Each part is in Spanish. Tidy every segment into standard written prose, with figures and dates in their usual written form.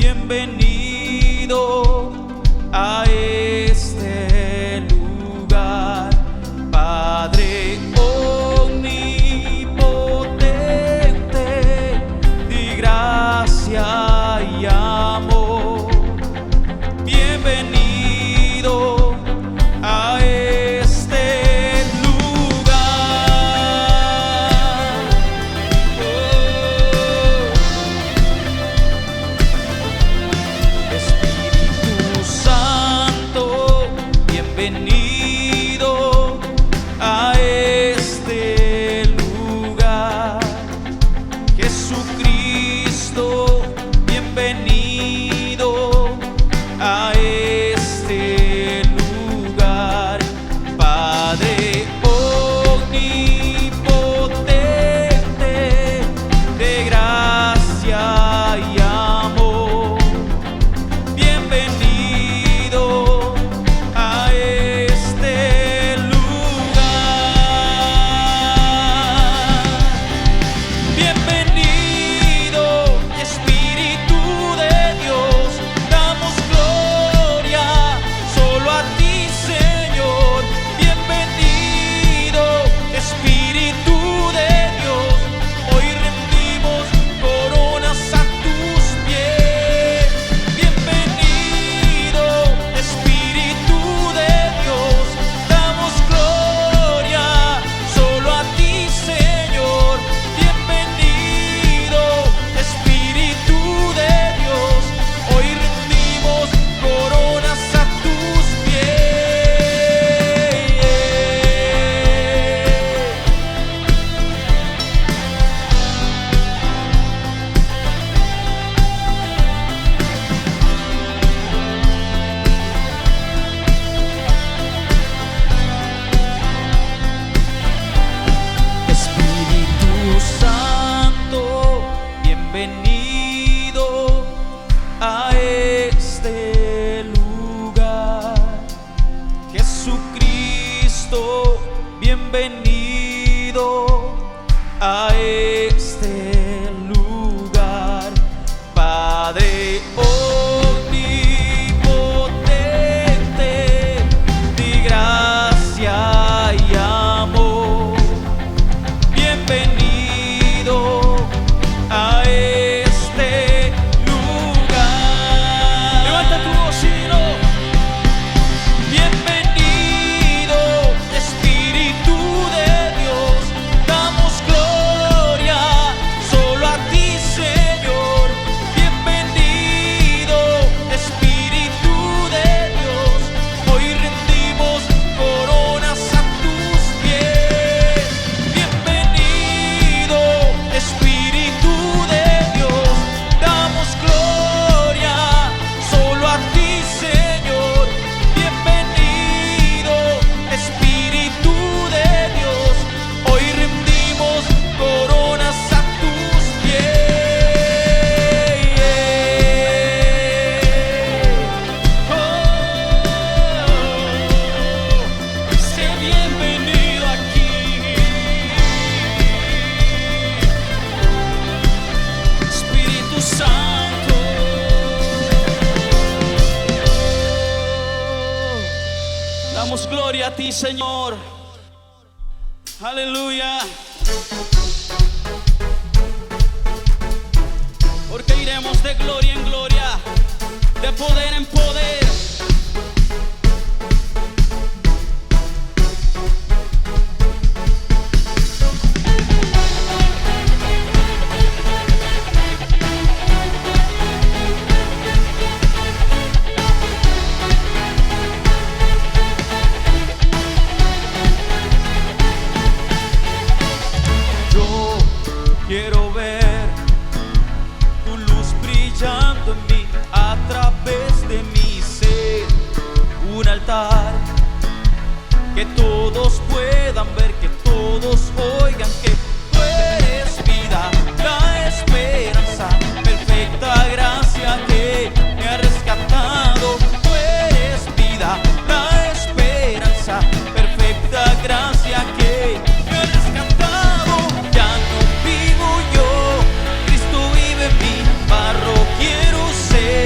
bienvenido a este lugar, Padre omnipotente, di gracia y amor. Bienvenido a este lugar. Espíritu Santo, bienvenido a este lugar. Jesucristo, bienvenido a este lugar, Padre omnipotente, de gracia y amor. Bienvenido a este lugar. Bienvenido, Espíritu de Dios, damos gloria solo a ti, Señor. Bienvenido, Espíritu de Dios, hoy rendimos coronas a tus pies. Bienvenido, Espíritu de Dios, damos gloria solo a ti, Señor. Bienvenido, Espíritu de Dios, hoy rendimos coronas a tus pies. Espíritu Santo, bienvenido a este lugar. Jesucristo, bienvenido a este lugar, Padre omnipotente, di gracia y amor. Bienvenido a este lugar. Levanta tu voz y dilo. Bienvenido, Espíritu de Dios, damos gloria solo a ti, Señor. Bienvenido, Espíritu de Dios, hoy rendimos coronas a tus pies. Bienvenido, Espíritu de Dios, damos gloria solo a ti, Señor. Bienvenido, Espíritu de Dios, hoy rendimos coronas a tus pies. Sé bienvenido aquí, Espíritu Santo. Damos gloria a ti, Señor. Aleluya. Porque iremos de gloria en gloria, de poder en poder. Yo quiero ver tu luz brillando en mí, a través de mi ser, un altar que todos puedan ver, que todos oigan que tú eres vida, la esperanza, perfecta gracia que me ha rescatado. Tú eres vida, la esperanza, perfecta gracia que me ha rescatado. Ya no vivo yo, Cristo vive en mí, barro quiero ser.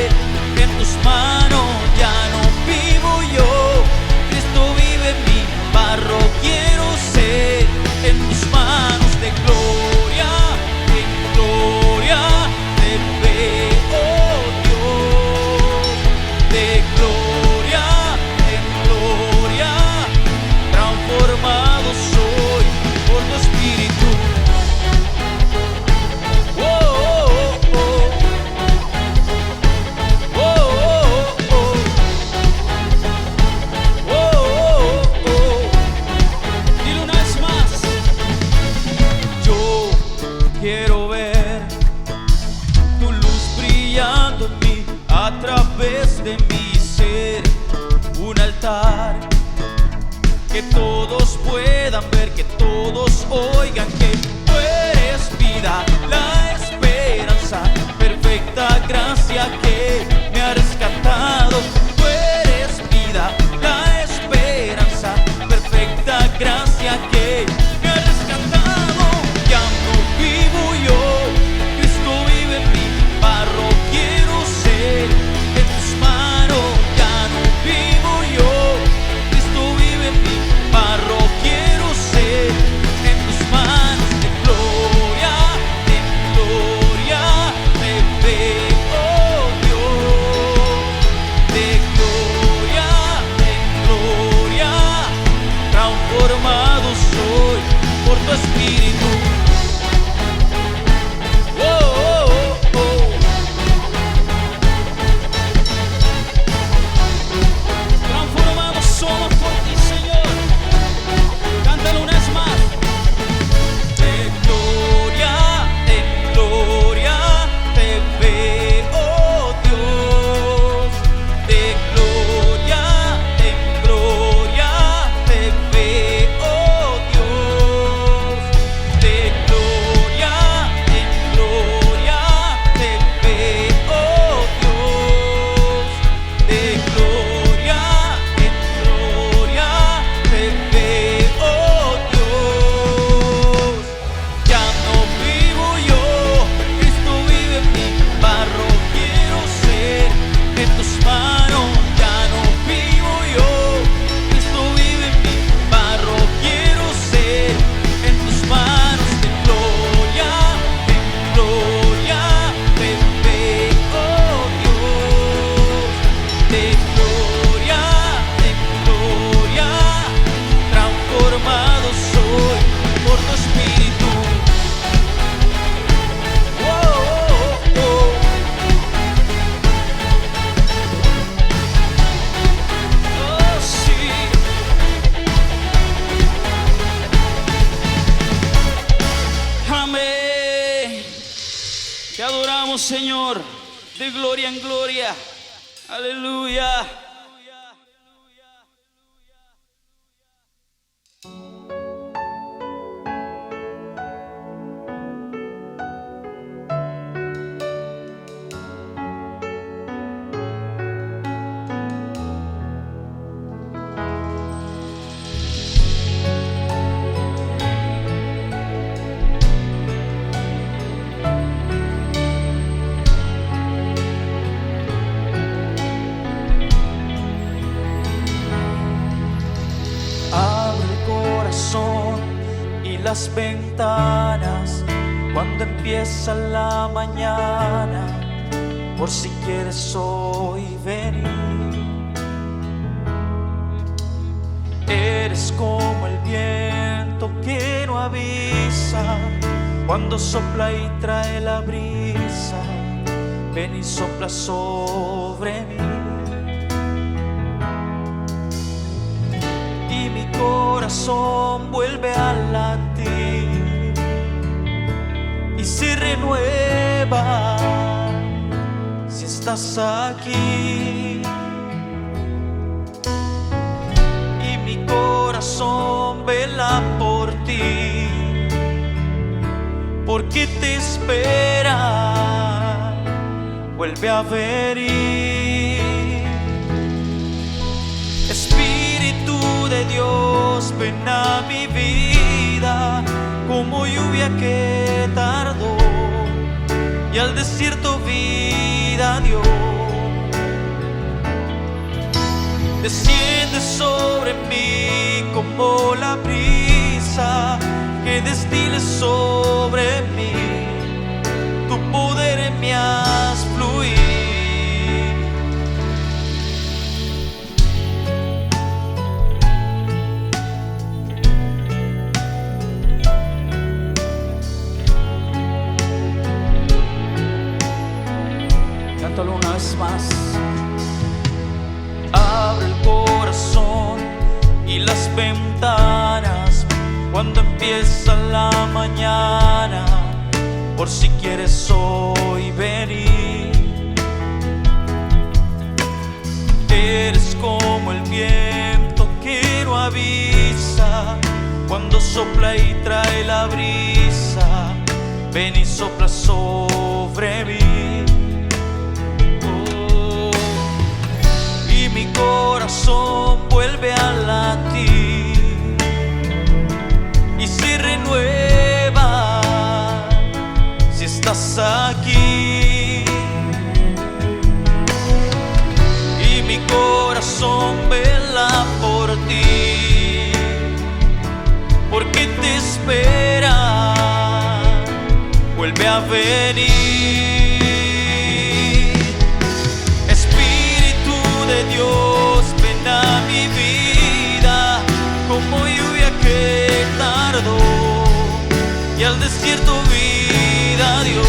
a través de mi ser, un altar que todos puedan ver, que todos oigan que tú eres vida, la esperanza, perfecta gracia que me ha rescatado. Tú eres vida, la esperanza, perfecta gracia que me ha rescatado. Ya no vivo yo, Cristo vive en mí, barro quiero ser en tus manos. Ya no vivo yo, Cristo vive en mí, barro quiero ser en tus manos. De gloria te veo, Dios. De gloria transformado soy por tu Espíritu. Oh, oh, oh, oh. Transformados somos por ti, Señor. Cántalo una vez más. De gloria te veo, Dios. De gloria te veo, Dios. De gloria te veo, Dios. De gloria te veo, Dios. Ya no vivo yo, Cristo vive en mí, barro quiero ser en tus manos. Ya no vivo yo, Cristo vive en mí, barro quiero ser en tus manos. De gloria te veo, Dios. De gloria transformado soy por tu Espíritu. Oh, oh, oh, oh. Oh, sí. Amén. Te adoramos, Señor, de gloria en gloria. Aleluya. Abre el corazón y las ventanas cuando empieza la mañana, por si quieres hoy venir. Eres como el viento que no avisa, cuando sopla y trae la brisa. Ven y sopla sobre mí. Y mi corazón vuelve a latir y se renueva si estás aquí. Y mi corazón vela por ti, porque te espera, vuelve a venir. Espíritu de Dios, ven a mi vida como lluvia que tardó y al desierto vida dio. Desciende sobre mí como la brisa que destile sobre mí, tu poder en mí haz fluir. Cántalo una vez más. Abre el corazón y las ventanas cuando empieza la mañana, por si quieres hoy venir. sopla y trae la brisa, ven y sopla sobre mí. Oh, y mi corazón vuelve a latir y se renueva si estás aquí. Y mi corazón vela por ti, porque te espera, vuelve a venir. Espíritu de Dios, ven a mi vida como lluvia que tardó y al desierto vida dio.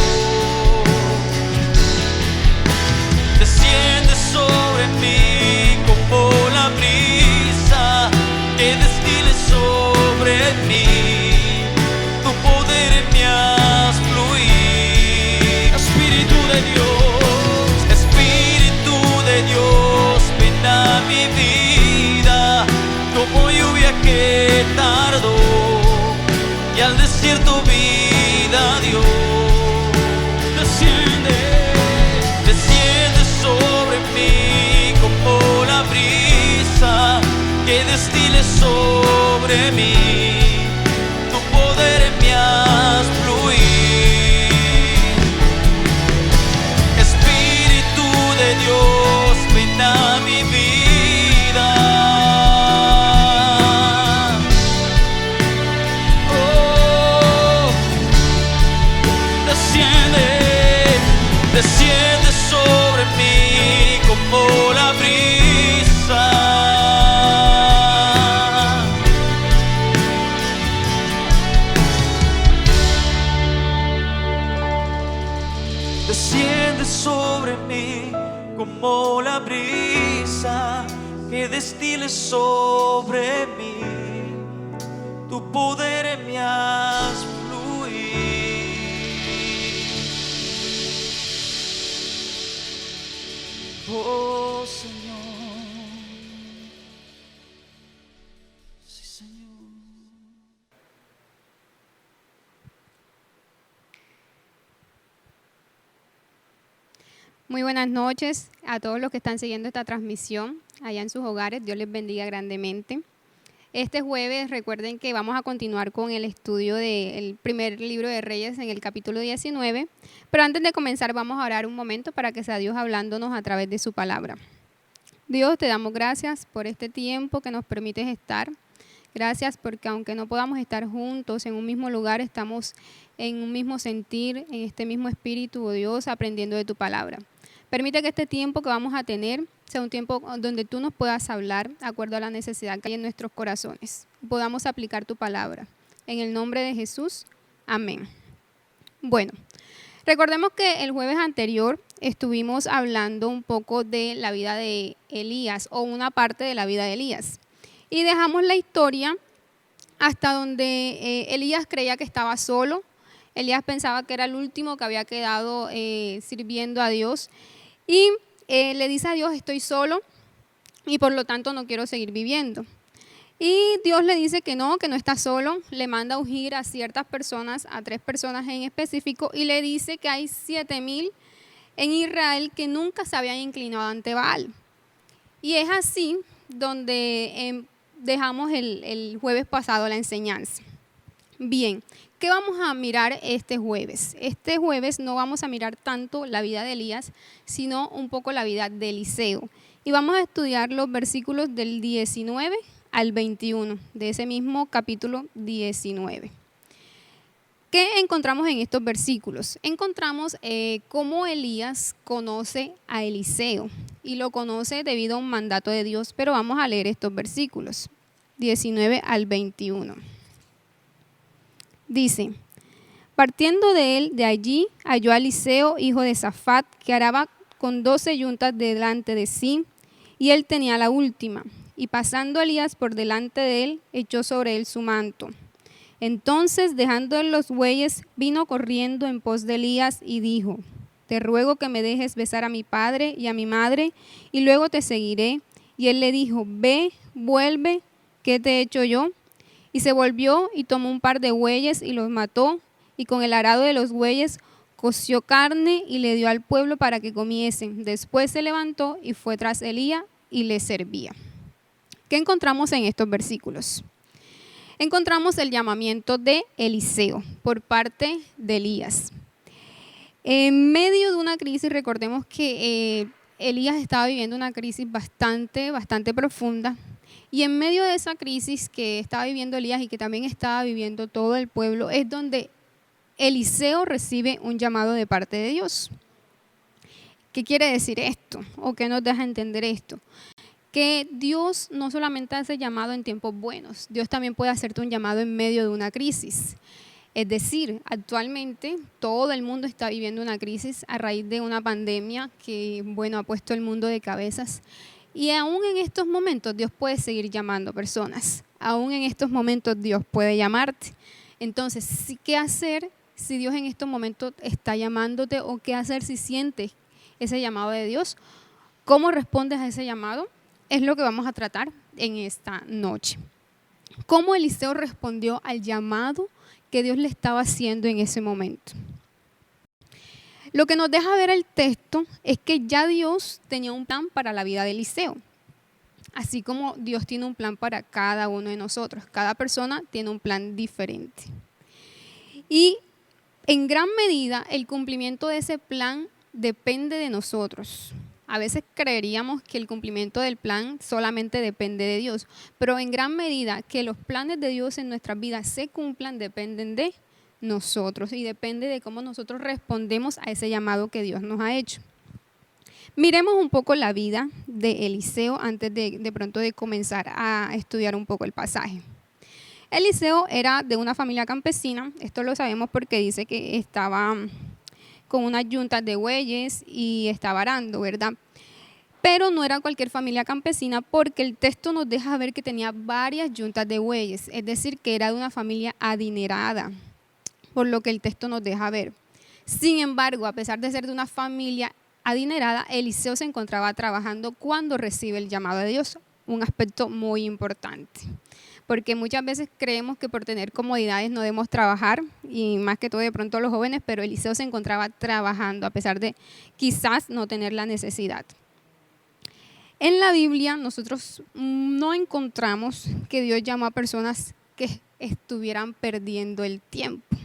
Desciende sobre mí como la brisa que destile sobre mí, tu poder en mí haz fluir. Espíritu de Dios, ven a mi vida como lluvia que tardó y al desierto vida dio. Desciende sobre mí como la brisa que destile sobre mí, tu poder en mí haz fluir. Espíritu de Dios, ven a mi vida. Oh, desciende sobre mí como la brisa. Desciende sobre mí como la brisa que destile sobre mí, tu poder en mí haz fluir. Oh Señor, sí Señor. Muy buenas noches a todos los que están siguiendo esta transmisión allá en sus hogares. Dios les bendiga grandemente. Este jueves recuerden que vamos a continuar con el estudio del primer libro de Reyes en el capítulo 19. Pero antes de comenzar vamos a orar un momento para que sea Dios hablándonos a través de su palabra. Dios, te damos gracias por este tiempo que nos permites estar. Gracias porque aunque no podamos estar juntos en un mismo lugar, estamos en un mismo sentir, en este mismo espíritu, oh Dios, aprendiendo de tu palabra. Permite que este tiempo que vamos a tener sea un tiempo donde tú nos puedas hablar de acuerdo a la necesidad que hay en nuestros corazones. Podamos aplicar tu palabra. En el nombre de Jesús, amén. Bueno, recordemos que el jueves anterior estuvimos hablando un poco de la vida de Elías o una parte de la vida de Elías. Y dejamos la historia hasta donde Elías creía que estaba solo. Elías pensaba que era el último que había quedado sirviendo a Dios. Y le dice a Dios, estoy solo y por lo tanto no quiero seguir viviendo. Y Dios le dice que no está solo. Le manda a ungir a ciertas personas, a 3 personas en específico, y le dice que hay 7,000 en Israel que nunca se habían inclinado ante Baal. Y es así donde dejamos el jueves pasado la enseñanza. Bien, ¿qué vamos a mirar este jueves? Este jueves no vamos a mirar tanto la vida de Elías, sino un poco la vida de Eliseo. Y vamos a estudiar los versículos del 19 al 21 de ese mismo capítulo 19. ¿Qué encontramos en estos versículos? Encontramos cómo Elías conoce a Eliseo y lo conoce debido a un mandato de Dios, pero vamos a leer estos versículos, 19 al 21. Dice, partiendo de él, de allí, halló a Eliseo, hijo de Safat, que araba con 12 yuntas delante de sí, y él tenía la última. Y pasando Elías por delante de él, echó sobre él su manto. Entonces, dejando él los bueyes, vino corriendo en pos de Elías y dijo, te ruego que me dejes besar a mi padre y a mi madre, y luego te seguiré. Y él le dijo, ve, vuelve, ¿qué te he hecho yo? Y se volvió y tomó un par de bueyes y los mató, y con el arado de los bueyes coció carne y le dio al pueblo para que comiesen. Después se levantó y fue tras Elías y le servía. ¿Qué encontramos en estos versículos? Encontramos el llamamiento de Eliseo por parte de Elías. En medio de una crisis, recordemos que Elías estaba viviendo una crisis bastante profunda. Y en medio de esa crisis que estaba viviendo Elías y que también estaba viviendo todo el pueblo, es donde Eliseo recibe un llamado de parte de Dios. ¿Qué quiere decir esto? ¿O qué nos deja entender esto? Que Dios no solamente hace llamado en tiempos buenos, Dios también puede hacerte un llamado en medio de una crisis. Es decir, actualmente todo el mundo está viviendo una crisis a raíz de una pandemia que, ha puesto el mundo de cabezas. Y aún en estos momentos Dios puede seguir llamando personas. Aún en estos momentos Dios puede llamarte. Entonces, ¿qué hacer si Dios en estos momentos está llamándote? ¿O qué hacer si sientes ese llamado de Dios? ¿Cómo respondes a ese llamado? Es lo que vamos a tratar en esta noche. ¿Cómo Eliseo respondió al llamado que Dios le estaba haciendo en ese momento? Lo que nos deja ver el texto es que ya Dios tenía un plan para la vida de Eliseo. Así como Dios tiene un plan para cada uno de nosotros. Cada persona tiene un plan diferente. Y en gran medida el cumplimiento de ese plan depende de nosotros. A veces creeríamos que el cumplimiento del plan solamente depende de Dios, pero en gran medida que los planes de Dios en nuestras vidas se cumplan dependen de nosotros y depende de cómo nosotros respondemos a ese llamado que Dios nos ha hecho. Miremos un poco la vida de Eliseo antes de pronto de comenzar a estudiar un poco el pasaje. Eliseo era de una familia campesina, esto lo sabemos porque dice que estaba con unas yuntas de bueyes y estaba arando, ¿verdad? Pero no era cualquier familia campesina porque el texto nos deja ver que tenía varias yuntas de bueyes, es decir, que era de una familia adinerada, por lo que el texto nos deja ver. Sin embargo, a pesar de ser de una familia adinerada, Eliseo se encontraba trabajando cuando recibe el llamado de Dios, un aspecto muy importante. Porque muchas veces creemos que por tener comodidades no debemos trabajar, y más que todo de pronto los jóvenes, pero Eliseo se encontraba trabajando a pesar de quizás no tener la necesidad. En la Biblia nosotros no encontramos que Dios llamó a personas que estuvieran perdiendo el tiempo.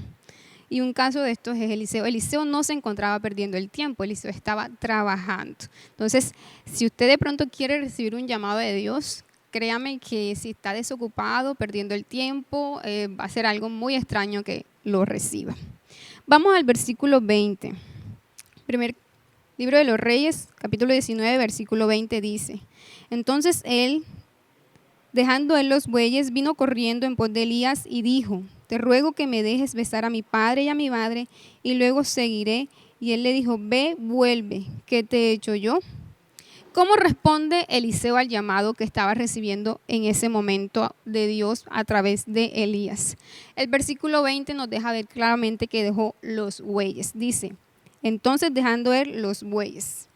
Y un caso de estos es Eliseo. Eliseo no se encontraba perdiendo el tiempo, Eliseo estaba trabajando. Entonces, si usted de pronto quiere recibir un llamado de Dios, créame que si está desocupado, perdiendo el tiempo, va a ser algo muy extraño que lo reciba. Vamos al versículo 20. Primer libro de los Reyes, capítulo 19, versículo 20 dice: Entonces él, dejando él los bueyes, vino corriendo en pos de Elías y dijo: Te ruego que me dejes besar a mi padre y a mi madre, y luego seguiré. Y él le dijo: Ve, vuelve, ¿qué te he hecho yo? ¿Cómo responde Eliseo al llamado que estaba recibiendo en ese momento de Dios a través de Elías? El versículo 20 nos deja ver claramente que dejó los bueyes. Dice: Entonces dejando él los bueyes.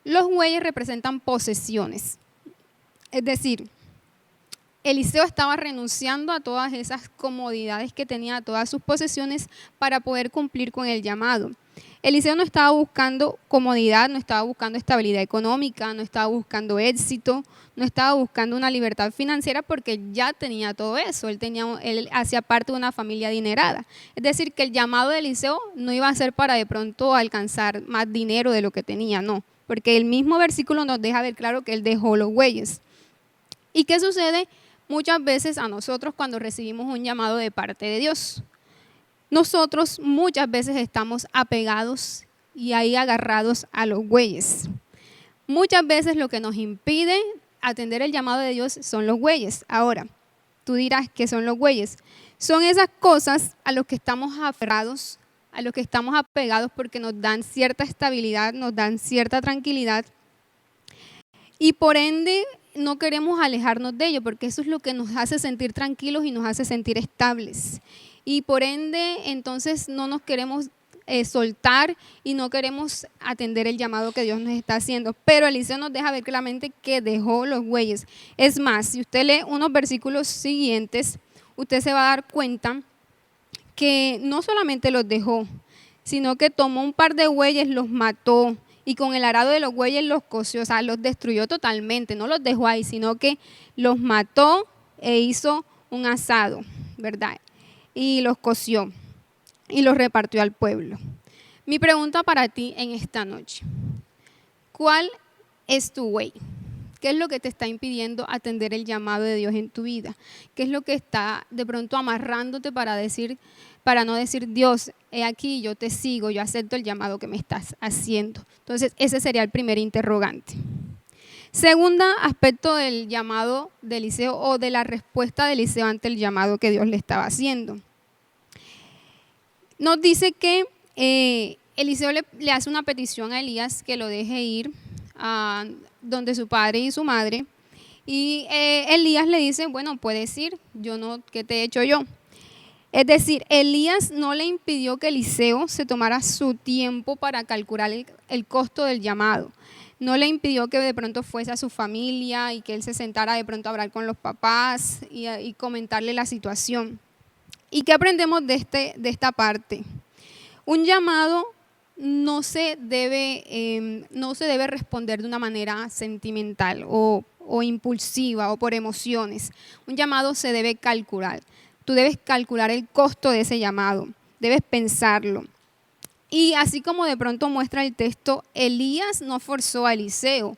Los bueyes representan posesiones. Es decir, Eliseo estaba renunciando a todas esas comodidades que tenía, a todas sus posesiones para poder cumplir con el llamado. Eliseo no estaba buscando comodidad, no estaba buscando estabilidad económica, no estaba buscando éxito, no estaba buscando una libertad financiera porque ya tenía todo eso. Él hacía parte de una familia adinerada. Es decir, que el llamado de Eliseo no iba a ser para de pronto alcanzar más dinero de lo que tenía, no. Porque el mismo versículo nos deja ver claro que él dejó los bueyes. ¿Y qué sucede muchas veces a nosotros cuando recibimos un llamado de parte de Dios? Nosotros muchas veces estamos apegados y ahí agarrados a los bueyes. Muchas veces lo que nos impide atender el llamado de Dios son los bueyes. Ahora, tú dirás, ¿qué son los bueyes? Son esas cosas a las que estamos aferrados, a los que estamos apegados porque nos dan cierta estabilidad, nos dan cierta tranquilidad y por ende no queremos alejarnos de ello porque eso es lo que nos hace sentir tranquilos y nos hace sentir estables. Y por ende, entonces no nos queremos soltar y no queremos atender el llamado que Dios nos está haciendo. Pero Eliseo nos deja ver claramente que dejó los bueyes. Es más, si usted lee unos versículos siguientes, usted se va a dar cuenta que no solamente los dejó, sino que tomó un par de bueyes, los mató y con el arado de los bueyes los coció, o sea, los destruyó totalmente, no los dejó ahí, sino que los mató e hizo un asado, ¿verdad? Y los coció y los repartió al pueblo. Mi pregunta para ti en esta noche, ¿cuál es tu güey? ¿Qué es lo que te está impidiendo atender el llamado de Dios en tu vida? ¿Qué es lo que está de pronto amarrándote para no decir, Dios, he aquí, yo te sigo, yo acepto el llamado que me estás haciendo? Entonces, ese sería el primer interrogante. Segundo aspecto del llamado de Eliseo o de la respuesta de Eliseo ante el llamado que Dios le estaba haciendo. Nos dice que Eliseo le hace una petición a Elías que lo deje ir a donde su padre y su madre, y Elías le dice, bueno, puedes ir, yo no, ¿qué te he hecho yo? Es decir, Elías no le impidió que Eliseo se tomara su tiempo para calcular el costo del llamado, no le impidió que de pronto fuese a su familia y que él se sentara de pronto a hablar con los papás y comentarle la situación. ¿Y qué aprendemos de esta parte? Un llamado no se debe responder de una manera sentimental o impulsiva o por emociones. Un llamado se debe calcular. Tú debes calcular el costo de ese llamado, debes pensarlo. Y así como de pronto muestra el texto, Elías no forzó a Eliseo.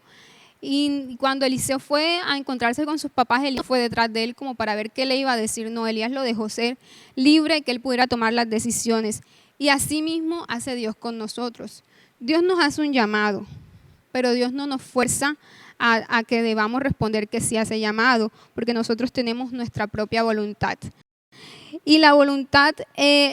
Y cuando Eliseo fue a encontrarse con sus papás, Elías fue detrás de él como para ver qué le iba a decir. No, Elías lo dejó ser libre, que él pudiera tomar las decisiones. Y así mismo hace Dios con nosotros. Dios nos hace un llamado, pero Dios no nos fuerza a que debamos responder que sí a ese llamado, porque nosotros tenemos nuestra propia voluntad. Y la voluntad,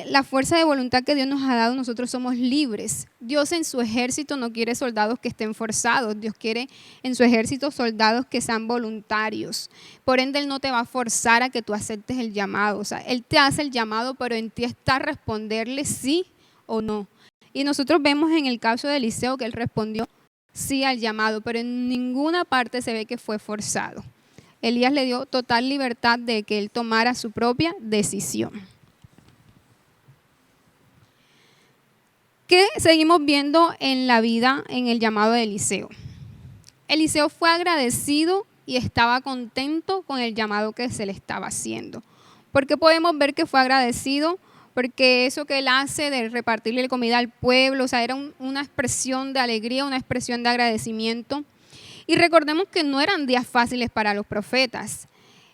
la fuerza de voluntad que Dios nos ha dado, nosotros somos libres. Dios en su ejército no quiere soldados que estén forzados. Dios quiere en su ejército soldados que sean voluntarios. Por ende, Él no te va a forzar a que tú aceptes el llamado. O sea, Él te hace el llamado, pero en ti está responderle sí o no. Y nosotros vemos en el caso de Eliseo que él respondió sí al llamado, pero en ninguna parte se ve que fue forzado. Elías le dio total libertad de que él tomara su propia decisión. ¿Qué seguimos viendo en la vida, en el llamado de Eliseo? Eliseo fue agradecido y estaba contento con el llamado que se le estaba haciendo. ¿Por qué podemos ver que fue agradecido? Porque eso que él hace de repartirle comida al pueblo, o sea, era una expresión de alegría, una expresión de agradecimiento. Y recordemos que no eran días fáciles para los profetas.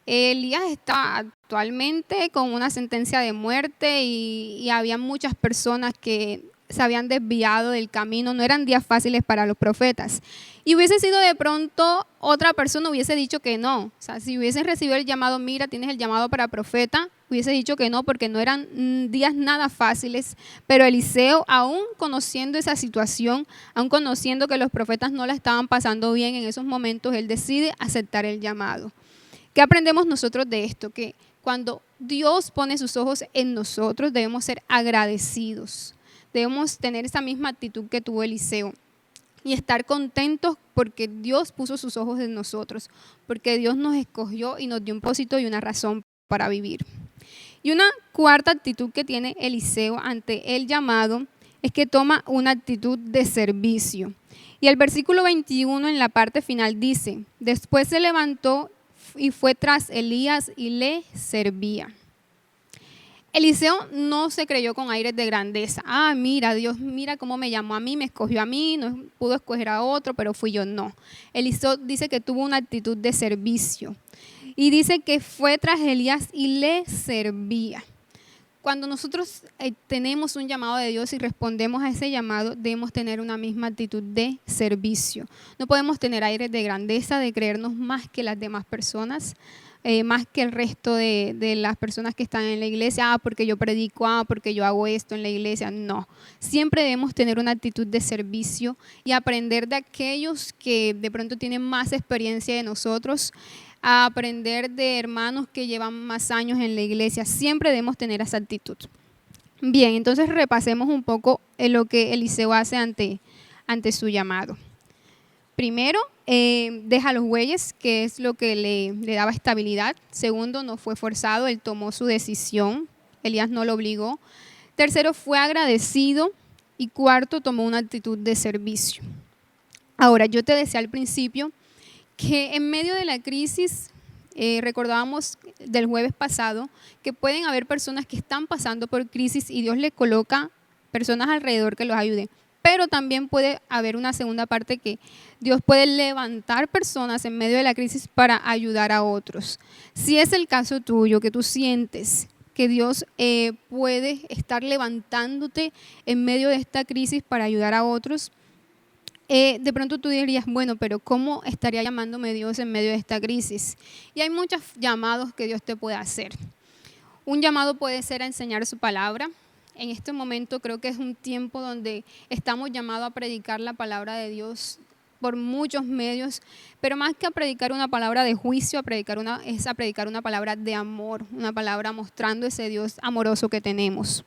Elías está actualmente con una sentencia de muerte y había muchas personas que se habían desviado del camino. No eran días fáciles para los profetas. Y hubiese sido de pronto otra persona, hubiese dicho que no. O sea, si hubiesen recibido el llamado, mira, tienes el llamado para profeta, hubiese dicho que no, porque no eran días nada fáciles. Pero Eliseo, aún conociendo esa situación, aún conociendo que los profetas no la estaban pasando bien en esos momentos, él decide aceptar el llamado. ¿Qué aprendemos nosotros de esto? Que cuando Dios pone sus ojos en nosotros, debemos ser agradecidos. Debemos tener esa misma actitud que tuvo Eliseo y estar contentos porque Dios puso sus ojos en nosotros, porque Dios nos escogió y nos dio un propósito y una razón para vivir. Y una cuarta actitud que tiene Eliseo ante el llamado es que toma una actitud de servicio. Y el versículo 21 en la parte final dice, después se levantó y fue tras Elías y le servía. Eliseo no se creyó con aires de grandeza. Mira, Dios, mira cómo me llamó a mí, me escogió a mí, no pudo escoger a otro, pero fui yo. No. Eliseo dice que tuvo una actitud de servicio. Y dice que fue tras Elías y le servía. Cuando nosotros tenemos un llamado de Dios y respondemos a ese llamado, debemos tener una misma actitud de servicio. No podemos tener aires de grandeza, de creernos más que las demás personas, más que el resto de las personas que están en la iglesia, porque yo predico, porque yo hago esto en la iglesia. No, siempre debemos tener una actitud de servicio y aprender de aquellos que de pronto tienen más experiencia de nosotros, a aprender de hermanos que llevan más años en la iglesia. Siempre debemos tener esa actitud. Bien, entonces repasemos un poco lo que Eliseo hace ante su llamado. Primero, deja los bueyes, que es lo que le daba estabilidad. Segundo, no fue forzado, él tomó su decisión. Elías no lo obligó. Tercero, fue agradecido. Y cuarto, tomó una actitud de servicio. Ahora, yo te decía al principio que en medio de la crisis, recordábamos del jueves pasado, que pueden haber personas que están pasando por crisis y Dios les coloca personas alrededor que los ayuden. Pero también puede haber una segunda parte que Dios puede levantar personas en medio de la crisis para ayudar a otros. Si es el caso tuyo, que tú sientes que Dios puede estar levantándote en medio de esta crisis para ayudar a otros, de pronto tú dirías, bueno, pero ¿cómo estaría llamándome Dios en medio de esta crisis? Y hay muchos llamados que Dios te puede hacer. Un llamado puede ser a enseñar su palabra. En este momento creo que es un tiempo donde estamos llamados a predicar la palabra de Dios por muchos medios, pero más que a predicar una palabra de juicio, es a predicar una palabra de amor, una palabra mostrando ese Dios amoroso que tenemos.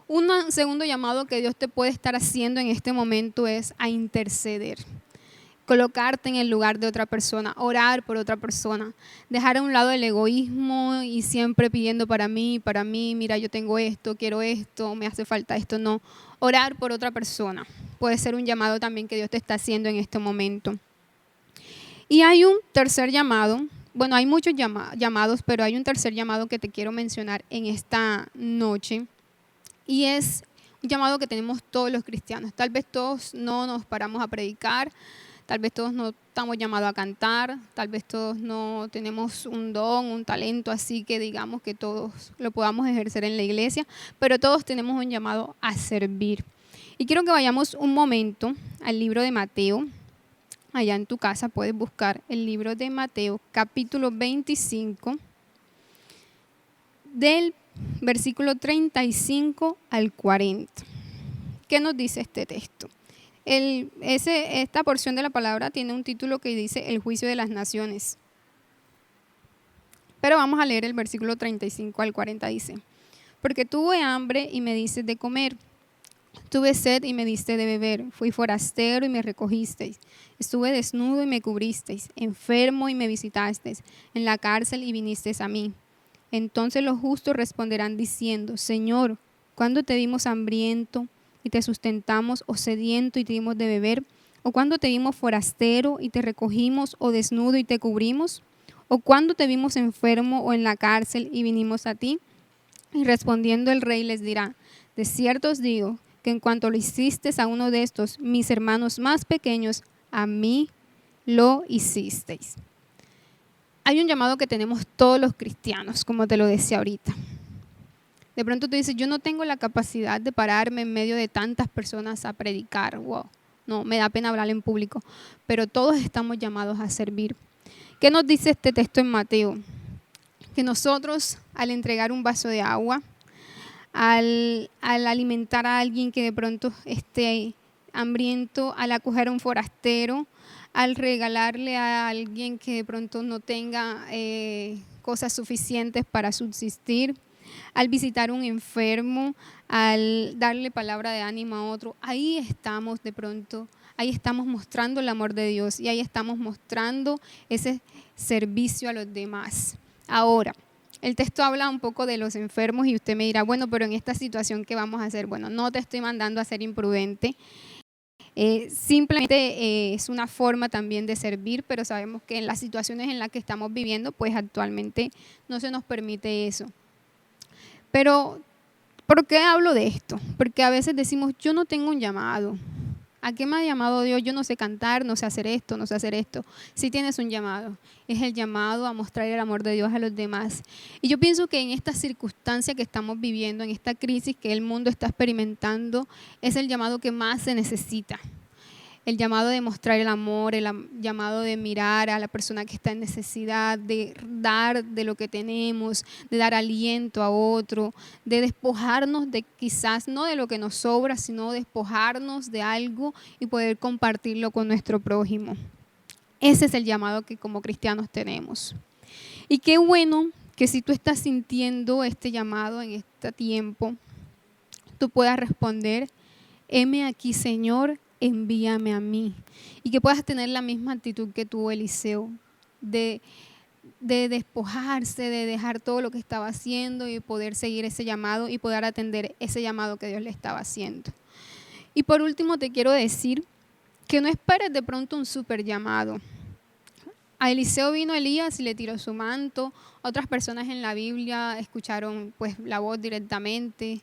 Un segundo llamado que Dios te puede estar haciendo en este momento es a interceder. Colocarte en el lugar de otra persona, orar por otra persona, dejar a un lado el egoísmo y siempre pidiendo para mí, mira, yo tengo esto, quiero esto, me hace falta esto, no. Orar por otra persona puede ser un llamado también que Dios te está haciendo en este momento. Y hay un tercer llamado, bueno, hay muchos llamados, pero hay un tercer llamado que te quiero mencionar en esta noche y es un llamado que tenemos todos los cristianos. Tal vez todos no nos paramos a predicar, tal vez todos no estamos llamados a cantar, tal vez todos no tenemos un don, un talento, así que digamos que todos lo podamos ejercer en la iglesia, pero todos tenemos un llamado a servir. Y quiero que vayamos un momento al libro de Mateo. Allá en tu casa puedes buscar el libro de Mateo, capítulo 25, del versículo 35 al 40. ¿Qué nos dice este texto? Esta porción de la palabra tiene un título que dice el juicio de las naciones. Pero vamos a leer el versículo 35 al 40, dice: porque tuve hambre y me diste de comer, tuve sed y me diste de beber, fui forastero y me recogisteis, estuve desnudo y me cubristeis, enfermo y me visitasteis, en la cárcel y vinisteis a mí. Entonces los justos responderán diciendo: Señor, ¿cuándo te vimos hambriento y te sustentamos, o sediento y te dimos de beber? ¿O cuándo te vimos forastero y te recogimos, o desnudo y te cubrimos? ¿O cuándo te vimos enfermo o en la cárcel y vinimos a ti? Y respondiendo el rey les dirá: de cierto os digo que en cuanto lo hiciste a uno de estos, mis hermanos más pequeños, a mí lo hicisteis. Hay un llamado que tenemos todos los cristianos, como te lo decía ahorita. De pronto tú dices, yo no tengo la capacidad de pararme en medio de tantas personas a predicar. Wow, no, me da pena hablar en público. Pero todos estamos llamados a servir. ¿Qué nos dice este texto en Mateo? Que nosotros, al entregar un vaso de agua, al alimentar a alguien que de pronto esté hambriento, al acoger a un forastero, al regalarle a alguien que de pronto no tenga cosas suficientes para subsistir, al visitar a un enfermo, al darle palabra de ánimo a otro, ahí estamos de pronto, ahí estamos mostrando el amor de Dios y ahí estamos mostrando ese servicio a los demás. Ahora, el texto habla un poco de los enfermos y usted me dirá, bueno, pero en esta situación, ¿qué vamos a hacer? Bueno, no te estoy mandando a ser imprudente. Simplemente es una forma también de servir, pero sabemos que en las situaciones en las que estamos viviendo, pues actualmente no se nos permite eso. Pero, ¿por qué hablo de esto? Porque a veces decimos, yo no tengo un llamado. ¿A qué me ha llamado Dios? Yo no sé cantar, no sé hacer esto, no sé hacer esto. Sí tienes un llamado. Es el llamado a mostrar el amor de Dios a los demás. Y yo pienso que en esta circunstancia que estamos viviendo, en esta crisis que el mundo está experimentando, es el llamado que más se necesita. El llamado de mostrar el amor, el llamado de mirar a la persona que está en necesidad, de dar de lo que tenemos, de dar aliento a otro, de despojarnos de quizás no de lo que nos sobra, sino despojarnos de algo y poder compartirlo con nuestro prójimo. Ese es el llamado que como cristianos tenemos. Y qué bueno que si tú estás sintiendo este llamado en este tiempo, tú puedas responder: heme aquí, Señor, envíame a mí. Y que puedas tener la misma actitud que tuvo Eliseo, de despojarse, de dejar todo lo que estaba haciendo y poder seguir ese llamado y poder atender ese llamado que Dios le estaba haciendo. Y por último te quiero decir que no esperes de pronto un super llamado. A Eliseo vino Elías y le tiró su manto. Otras personas en la Biblia escucharon pues la voz directamente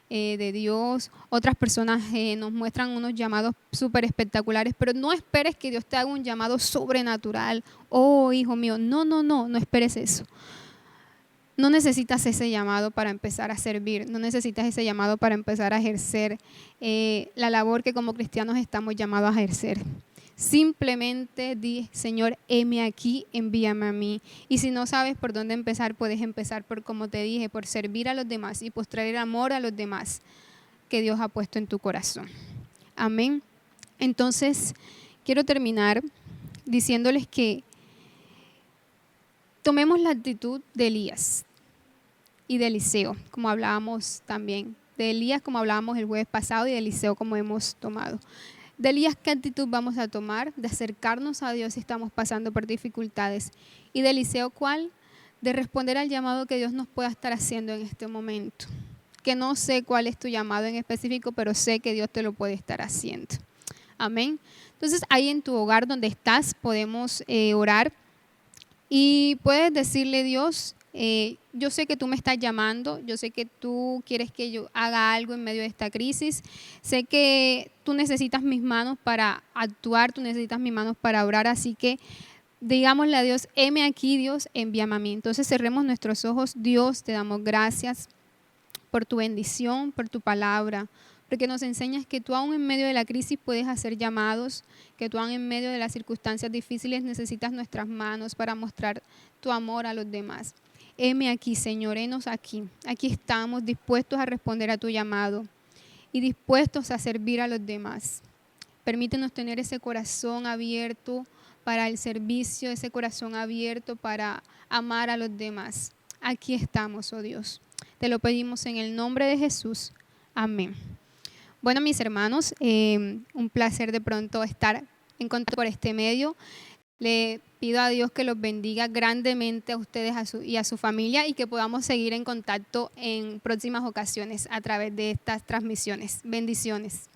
de Dios. Otras personas nos muestran unos llamados súper espectaculares, pero no esperes que Dios te haga un llamado sobrenatural. Oh, hijo mío, no esperes eso. No necesitas ese llamado para empezar a servir, no necesitas ese llamado para empezar a ejercer la labor que como cristianos estamos llamados a ejercer. Simplemente di, Señor, heme aquí, envíame a mí. Y si no sabes por dónde empezar, puedes empezar por, como te dije, por servir a los demás y mostrar el amor a los demás que Dios ha puesto en tu corazón. Amén. Entonces, quiero terminar diciéndoles que tomemos la actitud de Elías y de Eliseo, como hablábamos también. De Elías, como hablábamos el jueves pasado, y de Eliseo, como hemos tomado. De Elías, ¿qué actitud vamos a tomar? De acercarnos a Dios si estamos pasando por dificultades. Y de Eliseo, ¿cuál? De responder al llamado que Dios nos pueda estar haciendo en este momento. Que no sé cuál es tu llamado en específico, pero sé que Dios te lo puede estar haciendo. Amén. Entonces, ahí en tu hogar donde estás, podemos orar. Y puedes decirle, Dios, yo sé que tú me estás llamando, yo sé que tú quieres que yo haga algo en medio de esta crisis, sé que tú necesitas mis manos para actuar, tú necesitas mis manos para orar, así que digámosle a Dios, heme aquí, Dios, envíame a mí. Entonces cerremos nuestros ojos. Dios, te damos gracias por tu bendición, por tu palabra, porque nos enseñas que tú aún en medio de la crisis puedes hacer llamados, que tú aún en medio de las circunstancias difíciles necesitas nuestras manos para mostrar tu amor a los demás. Heme aquí, Señor, henos aquí. Aquí estamos dispuestos a responder a tu llamado y dispuestos a servir a los demás. Permítenos tener ese corazón abierto para el servicio, ese corazón abierto para amar a los demás. Aquí estamos, oh Dios. Te lo pedimos en el nombre de Jesús. Amén. Bueno, mis hermanos, un placer de pronto estar en contacto por este medio. Le pido a Dios que los bendiga grandemente a ustedes y a su familia y que podamos seguir en contacto en próximas ocasiones a través de estas transmisiones. Bendiciones.